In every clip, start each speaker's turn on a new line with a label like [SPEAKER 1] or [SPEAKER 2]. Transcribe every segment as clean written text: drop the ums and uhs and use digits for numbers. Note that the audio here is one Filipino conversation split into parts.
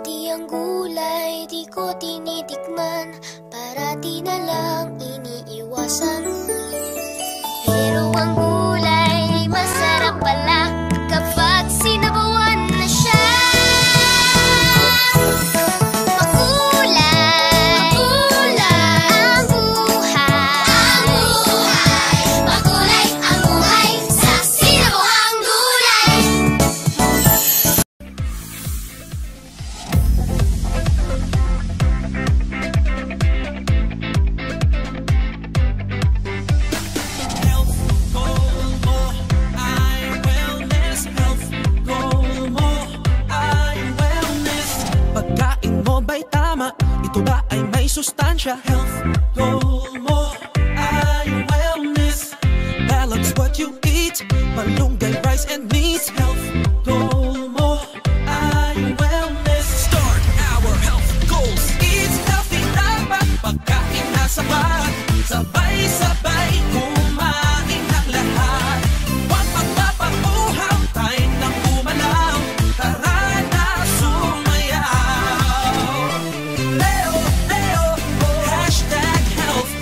[SPEAKER 1] Pati ang gulay di ko tinitikman, parati na lang iniiwasan. Pero ang gulay masarap pala kapag sinabawan na siya. Makulay, makulay ang buhay. Makulay ang buhay sa sinabawang gulay.
[SPEAKER 2] Ito ba ay may sustansya? Health goal mo ay wellness. Balance what you eat, malunggay, rice and meat. Health goal mo ay wellness. Start our health goals. Eat healthy, dapat pagkain na sapat. Sabay-sabay kumain ng lahat. Huwag magpapakuhaw, tayo nang umalaw. Tara na sumayaw.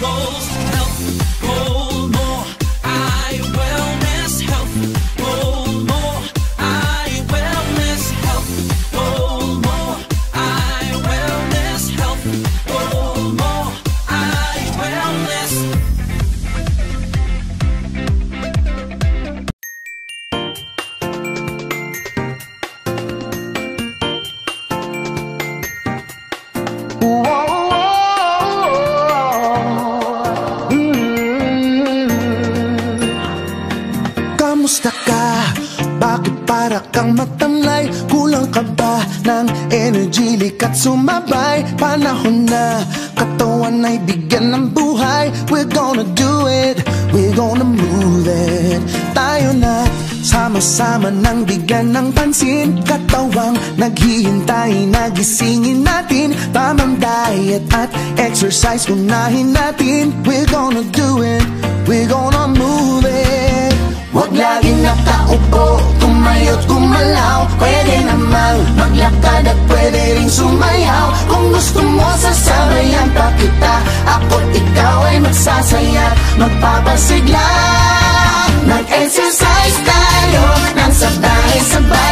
[SPEAKER 2] Goals, health goal mo ay wellness. Health goal mo ay wellness. Health goal mo ay wellness. Health goal mo ay wellness.
[SPEAKER 3] Kamusta ka? Bakit para kang matamlay? Kulang ka ba ng energy? Likat sumabay. Panahon na katawan ay bigyan ng buhay. We're gonna do it, we're gonna move it. Tayo na sama-sama nang bigyan ng pansin. Katawang naghihintay, nagisingin natin. Tamang diet at exercise unahin natin. We're gonna do it, we're gonna move it. Huwag laging nakaupo, tumayo't gumalaw. Pwede namang maglakad at pwede ring sumayaw. Kung gusto mo sasabayan pa kita, ako't ikaw ay magsasaya, magpapasigla. Mag-exercise tayo nang sabay-sabay.